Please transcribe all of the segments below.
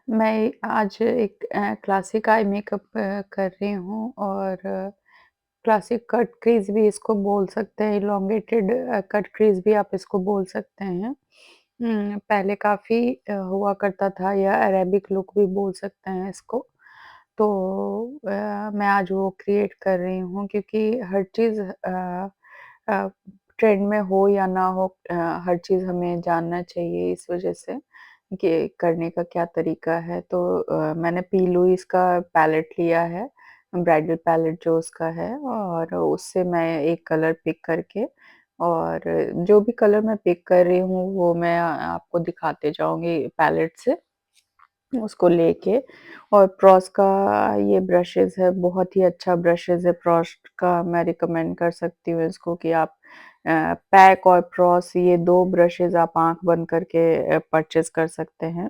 मैं आज एक क्लासिक आई मेकअप कर रही हूँ और क्लासिक कट क्रीज भी इसको बोल सकते हैं, इलॉन्गेटेड कट क्रीज भी आप इसको बोल सकते हैं। पहले काफ़ी हुआ करता था या अरेबिक लुक भी बोल सकते हैं इसको। तो मैं आज वो क्रिएट कर रही हूँ क्योंकि हर चीज़ अ, ट्रेंड में हो या ना हो हर चीज़ हमें जानना चाहिए इस वज़ह से कि करने का क्या तरीका है। तो मैंने पी. लुइस का पैलेट लिया है, ब्राइडल पैलेट जो उसका है और उससे मैं एक कलर पिक करके और जो भी कलर मैं पिक कर रही हूँ वो मैं आपको दिखाते जाऊँगी पैलेट से। उसको लेके और प्रॉस का ये ब्रशेज़ है, बहुत ही अच्छा ब्रशेज़ है प्रॉस का मैं रिकमेंड कर सकती हूँ इसको कि आप पैक और प्रॉस ये 2 ब्रशेज़ आप आँख बंद करके परचेज़ कर सकते हैं।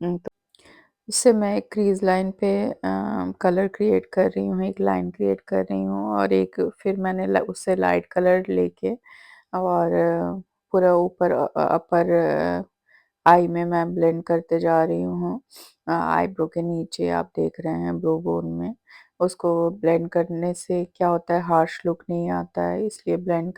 तो इससे मैं एक क्रीज़ लाइन पे कलर क्रिएट कर रही हूँ, एक लाइन क्रिएट कर रही हूँ और एक फिर मैंने ल उससे लाइट कलर लेके और पूरा ऊपर अपर आई में मैं ब्लेंड करते जा रही हूँ। आईब्रो के नीचे आप देख रहे हैं ब्रो बोन में, उसको ब्लेंड करने से क्या होता है हार्श लुक नहीं आता है इसलिए ब्लेंड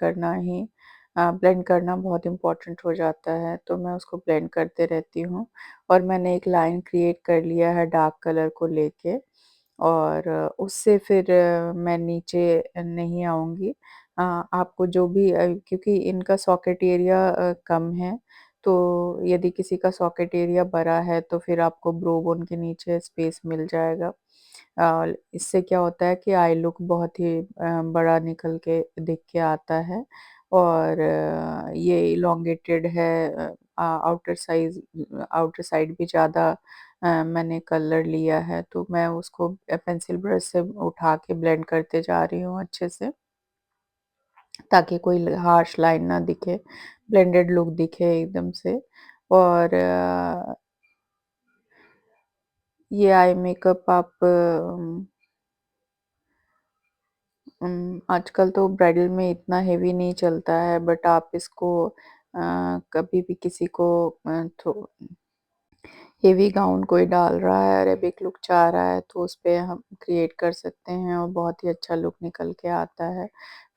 करना बहुत इम्पोर्टेंट हो जाता है, तो मैं उसको ब्लेंड करते रहती हूँ। और मैंने एक लाइन क्रिएट कर लिया है डार्क कलर को लेके और उससे फिर मैं नीचे नहीं आऊँगी। आपको जो भी क्योंकि इनका सॉकेट एरिया कम है, तो यदि किसी का सॉकेट एरिया बड़ा है तो फिर आपको ब्रो बोन के नीचे स्पेस मिल जाएगा। इससे क्या होता है कि आई लुक बहुत ही बड़ा निकल के दिख के आता है और ये इलॉन्गेटेड है आउटर साइड भी ज़्यादा मैंने कलर लिया है तो मैं उसको पेंसिल ब्रश से उठा के ब्लेंड करते जा रही हूँ अच्छे से ताकि कोई हार्श लाइन ना दिखे, ब्लेंडेड लुक दिखे एकदम से और ये आई मेकअप आप आजकल तो ब्राइडल में इतना हेवी नहीं चलता है बट आप इसको कभी भी किसी को थो हेवी गाउन कोई डाल रहा है, अरेबिक लुक चाह रहा है तो उसपे हम क्रिएट कर सकते हैं और बहुत ही अच्छा लुक निकल के आता है।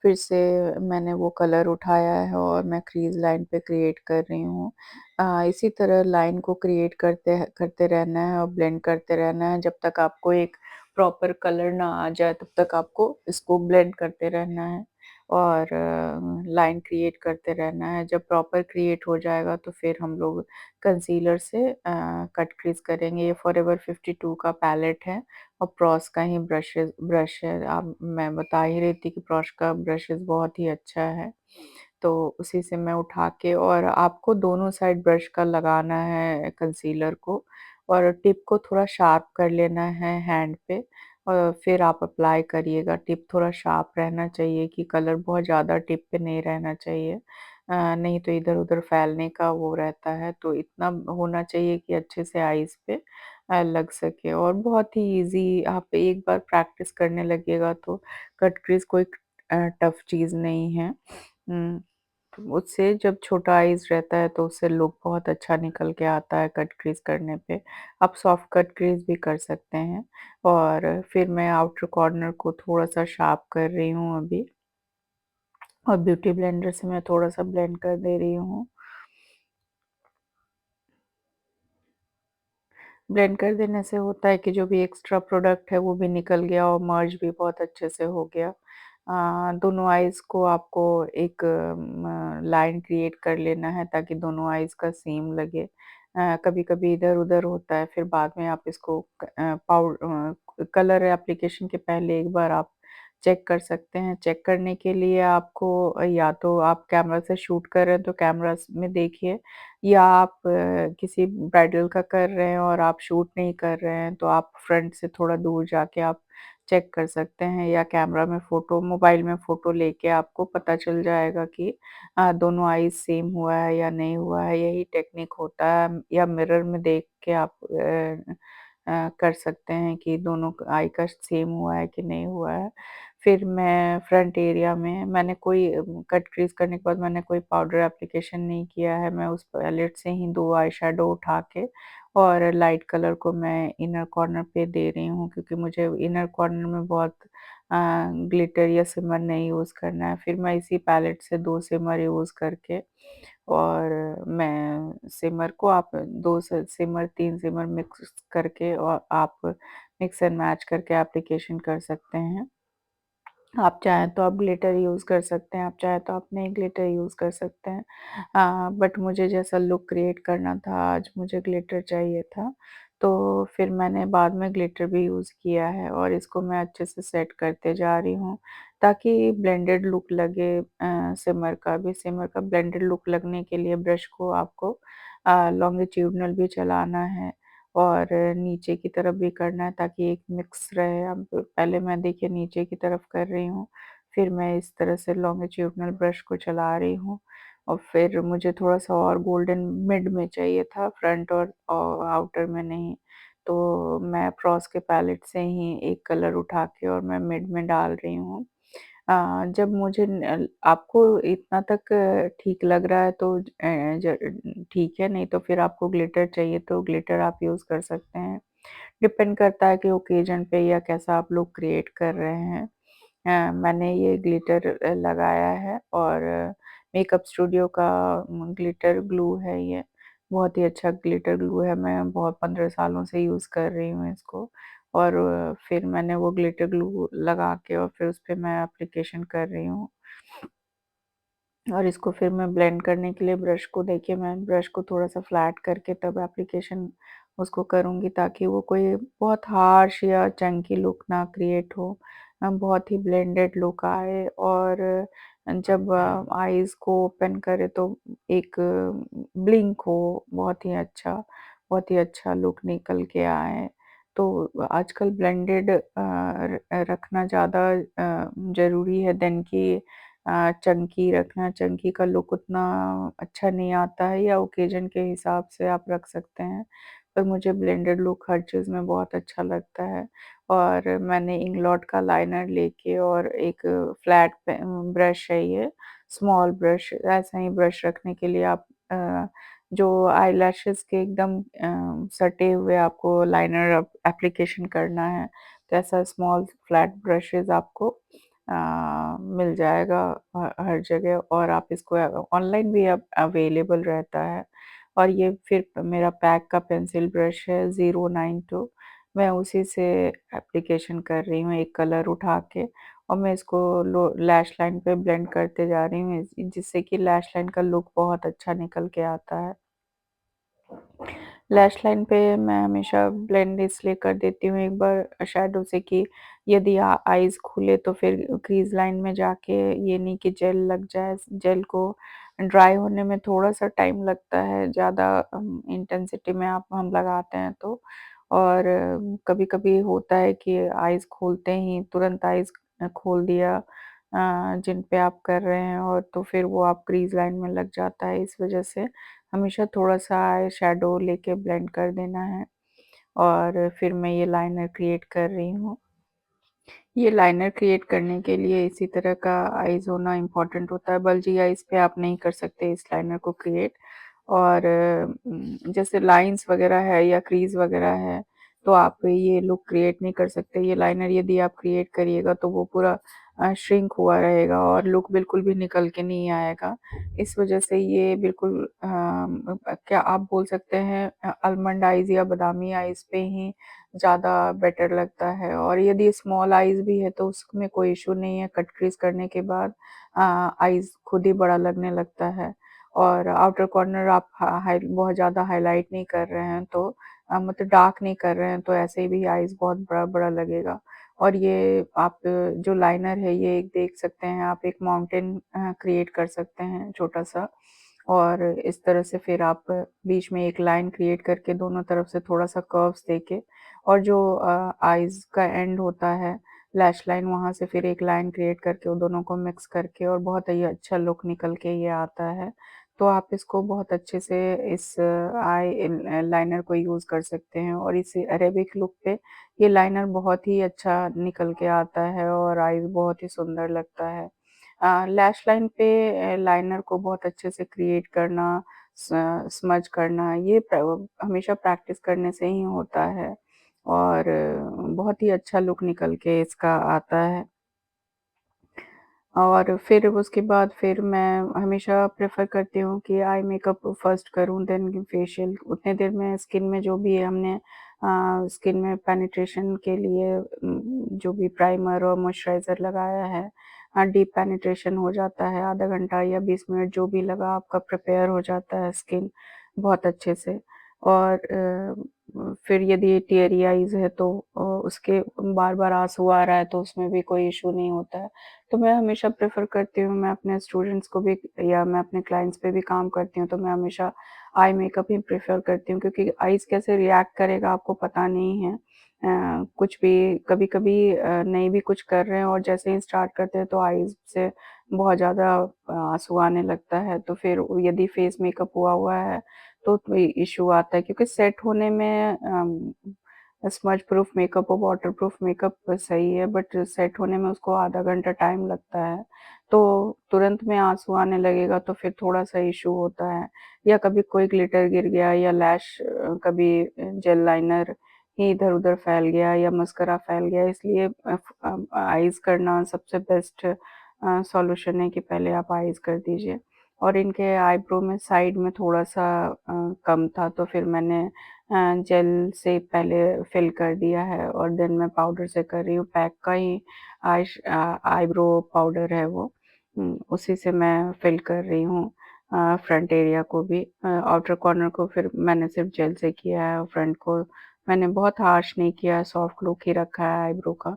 फिर से मैंने वो कलर उठाया है और मैं क्रीज़ लाइन पे क्रिएट कर रही हूँ। इसी तरह लाइन को क्रिएट करते रहना है और ब्लेंड करते रहना है जब तक आपको एक प्रॉपर कलर ना आ जाए तब तक आपको इसको ब्लेंड करते रहना है और लाइन क्रिएट करते रहना है। जब प्रॉपर क्रिएट हो जाएगा तो फिर हम लोग कंसीलर से कट क्रीज करेंगे। ये फॉरएवर 52 का पैलेट है और प्रॉस का ही ब्रश है। आप मैं बता ही रही थी कि प्रॉस का ब्रशेज़ बहुत ही अच्छा है। तो उसी से मैं उठा के और आपको दोनों साइड ब्रश का लगाना है कंसीलर को और टिप को थोड़ा शार्प कर लेना है हैंड पे और फिर आप अप्लाई करिएगा। टिप थोड़ा शार्प रहना चाहिए कि कलर बहुत ज़्यादा टिप पे नहीं रहना चाहिए। नहीं तो इधर-उधर फैलने का वो रहता है, तो इतना होना चाहिए कि अच्छे से आइज़ पे लग सके और बहुत ही ईज़ी आप एक बार प्रैक्टिस करने लगिएगा तो कट क्रीज़ कोई टफ़ चीज़ नहीं है। हुँ, तो उससे जब छोटा आइज़ रहता है तो उससे लुक बहुत अच्छा निकल के आता है कट क्रीज़ करने पे। आप सॉफ्ट कट क्रीज़ भी कर सकते हैं और फिर मैं आउटर कॉर्नर को थोड़ा-सा शार्प कर रही हूँ अभी और ब्यूटी ब्लेंडर से मैं थोड़ा-सा ब्लेंड कर दे रही हूँ। ब्लेंड कर देने से होता है कि जो भी एक्स्ट्रा प्रोडक्ट है वो भी निकल गया और मर्ज भी बहुत अच्छे से हो गया। दोनों आइज़ को आपको एक लाइन क्रिएट कर लेना है ताकि दोनों आइज़ का सेम लगे। कभी-कभी इधर-उधर होता है फिर बाद में आप इसको कलर एप्लीकेशन के पहले एक बार आप चेक कर सकते हैं। चेक करने के लिए आपको या तो आप कैमरा से शूट कर रहे हैं तो कैमरा में देखिए या आप किसी ब्राइडल का कर रहे हैं और आप शूट नहीं कर रहे हैं, तो आप फ्रंट से थोड़ा दूर जाके आप चेक कर सकते हैं या कैमरा में फ़ोटो मोबाइल में फ़ोटो लेके आपको पता चल जाएगा कि दोनों आइज़ सेम हुआ है या नहीं हुआ है, यही टेक्निक होता है या मिरर में देख के आप कर सकते हैं कि दोनों आई का सेम हुआ है कि नहीं हुआ है। फिर मैं फ्रंट एरिया में मैंने कोई कट क्रीज़ करने के बाद मैंने कोई पाउडर एप्लीकेशन नहीं किया है। मैं उस पैलेट से ही 2 आई शैडो उठा के और लाइट कलर को मैं इनर कॉर्नर पे दे रही हूँ, क्योंकि मुझे इनर कॉर्नर में बहुत ग्लिटर या शिमर नहीं यूज़ करना है। फिर मैं इसी पैलेट से 2 शिमर यूज़ करके और मैं शिमर को आप 2 स शिमर 3 शिमर मिक्स करके और आप मिक्स एंड मैच करके एप्लीकेशन कर सकते हैं। आप चाहें तो आप ग्लिटर यूज़ कर सकते हैं, आप चाहें तो आप नहीं ग्लिटर यूज़ कर सकते हैं। बट मुझे जैसा लुक क्रिएट करना था, आज मुझे ग्लिटर चाहिए था, तो फिर मैंने बाद में ग्लिटर भी यूज़ किया है और इसको मैं अच्छे से सेट करते जा रही हूँ, ताकि ब्लेंडेड लुक लगे शिमर का भी। शिमर का ब्लेंडेड लुक लगने के लिए ब्रश को आपको लॉन्गिट्यूडिनल भी चलाना है और नीचे की तरफ भी करना है, ताकि एक मिक्स रहे। अब पहले मैं देखिए नीचे की तरफ कर रही हूँ, फिर मैं इस तरह से लॉन्गिट्यूडिनल ब्रश को चला रही हूँ और फिर मुझे थोड़ा-सा और गोल्डन मिड में चाहिए था, फ्रंट और आउटर में नहीं। तो मैं क्रॉस के पैलेट से ही एक कलर उठा के और मैं मिड में डाल रही हूँ। जब मुझे आपको इतना तक ठीक लग रहा है तो ठीक है, नहीं तो फिर आपको ग्लिटर चाहिए तो ग्लिटर आप यूज़ कर सकते हैं। डिपेंड करता है कि ओकेज़न पे या कैसा आप लोग क्रिएट कर रहे हैं। मैंने ये ग्लिटर लगाया है और मेकअप स्टूडियो का ग्लिटर ग्लू है ये। बहुत ही अच्छा ग्लिटर ग्लू है, मैं बहुत 15 सालों से यूज़ कर रही हूँ इसको और फिर मैंने वो ग्लिटर ग्लू लगा के और फिर उसपे मैं एप्लीकेशन कर रही हूँ। और इसको फिर मैं ब्लेंड करने के लिए ब्रश को देखिए मैं ब्रश को थोड़ा-सा फ्लैट करके तब एप्लीकेशन उसको करूँगी, ताकि वो कोई बहुत हार्श या चंकी लुक ना क्रिएट हो। बहुत ही ब्लेंडेड लुक आए और जब आईज़ को ओपन करें तो एक ब्लिंक हो, बहुत ही अच्छा लुक निकल के आए। तो आजकल ब्लेंडेड रखना ज़्यादा ज़रूरी है देन कि चंकी रखना। चंकी का लुक उतना अच्छा नहीं आता है या ओकेज़न के हिसाब से आप रख सकते हैं। पर मुझे ब्लेंडेड लुक हर चीज़ में बहुत अच्छा लगता है और मैंने इंगलॉट का लाइनर लेके और एक फ्लैट ब्रश है ये, स्मॉल ब्रश। ऐसा ही ब्रश रखने के लिए आप जो आईलैशेज़ के एकदम सटे हुए आपको लाइनर एप्लीकेशन करना है, तो ऐसा स्मॉल फ्लैट ब्रशेज़ आपको मिल जाएगा हर जगह और आप इसको ऑनलाइन भी अब अवेलेबल रहता है। और ये फिर मेरा पैक का पेंसिल ब्रश है 092, मैं उसी से एप्लीकेशन कर रही हूँ एक कलर उठा के और मैं इसको लो लैश लाइन पे ब्लेंड करते जा रही हूँ जिससे कि लैश लाइन का लुक बहुत अच्छा निकल के आता है। लैश लाइन पे मैं हमेशा ब्लेंड इसलिए कर देती हूँ एक बार शैडो से कि यदि आईज़ खुले तो फिर क्रीज़ लाइन में जाके ये नहीं कि जेल लग जाए। जेल को ड्राई होने में थोड़ा-सा टाइम लगता है, ज़्यादा इंटेंसिटी में आप हम लगाते हैं तो। और कभी-कभी होता है कि आईज़ खोलते ही तुरंत आईज़ खोल दिया जिन पे आप कर रहे हैं और तो फिर वो आप क्रीज़ लाइन में लग जाता है। इस वज़ह से हमेशा थोड़ा-सा आई शैडो लेके ब्लेंड कर देना है और फिर मैं ये लाइनर क्रिएट कर रही हूँ। ये लाइनर क्रिएट करने के लिए इसी तरह का आईज़ होना इम्पोर्टेंट होता है, बल्जी आईज़ पे आप नहीं कर सकते इस लाइनर को क्रिएट। और जैसे लाइन्स वगैरह है या क्रीज़ वगैरह है, तो आप ये लुक क्रिएट नहीं कर सकते। ये लाइनर यदि आप क्रिएट करिएगा तो वो पूरा श्रिंक हुआ रहेगा और लुक बिल्कुल भी निकल के नहीं आएगा। इस वजह से ये बिल्कुल क्या आप बोल सकते हैं आलमंड आईज़ या बादामी आईज़ पे ही ज़्यादा बेटर लगता है और यदि स्मॉल आईज़ भी है तो उसमें कोई इश्यू नहीं है, कट क्रीज़ करने के बाद आईज़ खुद ही बड़ा लगने लगता है। और आउटर कॉर्नर आप हा हाई बहुत ज़्यादा हाइलाइट नहीं कर रहे हैं तो मतलब डार्क नहीं कर रहे हैं तो ऐसे भी आईज़ बहुत बड़ा-बड़ा लगेगा। और ये आप जो लाइनर है ये एक देख सकते हैं आप एक माउंटेन क्रिएट कर सकते हैं छोटा-सा और इस तरह से फिर आप बीच में एक लाइन क्रिएट करके दोनों तरफ से थोड़ा-सा कर्व्स देके और जो आईज़ का एंड होता है लैश लाइन वहाँ से फिर एक लाइन क्रिएट करके वो दोनों को मिक्स करके और बहुत ही अच्छा लुक निकल के ये आता है। तो आप इसको बहुत अच्छे से इस लाइनर को यूज़ कर सकते हैं और इस अरेबिक लुक पे ये लाइनर बहुत ही अच्छा निकल के आता है और आईज़ बहुत ही सुंदर लगता है। लैश लाइन पे लाइनर को बहुत अच्छे से क्रिएट करना, स स्मज करना ये हमेशा प्रैक्टिस करने से ही होता है और बहुत ही अच्छा लुक निकल के इसका आता है। और फिर उसके बाद फिर मैं हमेशा प्रेफ़र करती हूँ कि आई मेकअप फर्स्ट करूँ देन फेशियल। उतने देर में स्किन में जो भी हमने स्किन में पेनिट्रेशन के लिए जो भी प्राइमर और मॉइस्चराइज़र लगाया है डीप पेनिट्रेशन हो जाता है, आधा घंटा या 20 मिनट जो भी लगा आपका प्रिपेयर हो जाता है स्किन बहुत अच्छे से। और फिर यदि टियरी आईज़ है तो उसके बार-बार आँसू आ रहा है तो उसमें भी कोई इश्यू नहीं होता है। तो मैं हमेशा प्रेफ़र करती हूँ, मैं अपने स्टूडेंट्स को भी या मैं अपने क्लाइंट्स पे भी काम करती हूँ, तो मैं हमेशा आई मेकअप ही प्रेफ़र करती हूँ क्योंकि आईज़ कैसे रिएक्ट करेगा आपको पता नहीं है। कुछ भी कभी-कभी नहीं भी कुछ कर रहे हैं और जैसे ही स्टार्ट करते हैं तो आईज़ से बहुत ज़्यादा आँसू आने लगता है, तो फिर यदि फेस मेकअप हुआ है, तो इश्यू आता है क्योंकि सेट होने में स्मज प्रूफ मेकअप और वाटर प्रूफ मेकअप सही है बट सेट होने में उसको आधा घंटा टाइम लगता है। तो तुरंत में आँसू आने लगेगा तो फिर थोड़ा-सा इश्यू होता है या कभी कोई ग्लिटर गिर गया या लैश कभी जेल लाइनर ही इधर-उधर फैल गया या मस्कारा फैल गया इसलिए आईज़ करना सबसे बेस्ट सॉल्यूशन है कि पहले आप आईज़ कर दीजिए। और इनके आईब्रो में साइड में थोड़ा-सा कम था तो फिर मैंने जेल से पहले फिल कर दिया है और देन मैं पाउडर से कर रही हूँ, पैक का ही आईब्रो पाउडर है वो। उसी से मैं फिल कर रही हूँ फ्रंट एरिया को भी। आउटर कॉर्नर को फिर मैंने सिर्फ जेल से किया है और फ्रंट को मैंने बहुत हार्श नहीं किया है, सॉफ्ट लुक ही रखा है आईब्रो का।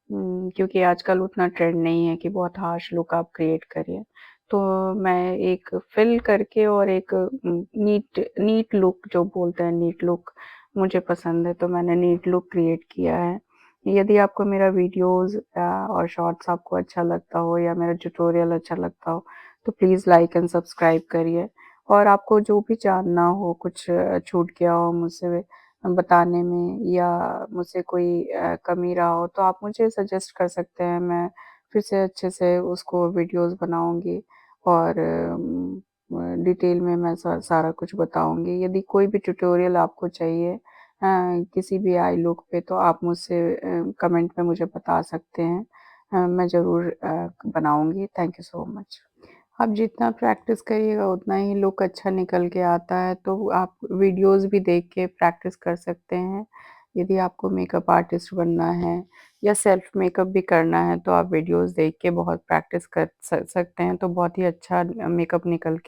क्योंकि आजकल उतना ट्रेंड नहीं है कि बहुत हार्श लुक आप क्रिएट करिए। तो मैं एक फ़िल करके और एक नीट नीट लुक जो बोलते हैं नीट लुक मुझे पसंद है, तो मैंने नीट लुक क्रिएट किया है। यदि आपको मेरा वीडियोज़ और शॉर्ट्स आपको अच्छा लगता हो या मेरा ट्यूटोरियल अच्छा लगता हो, तो प्लीज़ लाइक एंड सब्सक्राइब करिए। और आपको जो भी जानना हो, कुछ छूट गया हो मुझसे बताने में या मुझसे कोई कमी रहा हो, तो आप मुझे सजेस्ट कर सकते हैं। मैं फिर से अच्छे से उसको वीडियोज़ बनाऊँगी और डिटेल में मैं सारा कुछ बताऊँगी। यदि कोई भी ट्यूटोरियल आपको चाहिए किसी भी आई लुक पे तो आप मुझसे कमेंट में मुझे बता सकते हैं। मैं ज़रूर बनाऊँगी। Thank you so much. आप जितना प्रैक्टिस करिएगा उतना ही लुक अच्छा निकल के आता है, तो आप वीडियोज़ भी देख के प्रैक्टिस कर सकते हैं। यदि आपको मेकअप आर्टिस्ट बनना है या सेल्फ मेकअप भी करना है, तो आप वीडियोज़ देख के बहुत प्रैक्टिस कर सकते हैं, तो बहुत ही अच्छा मेकअप निकल के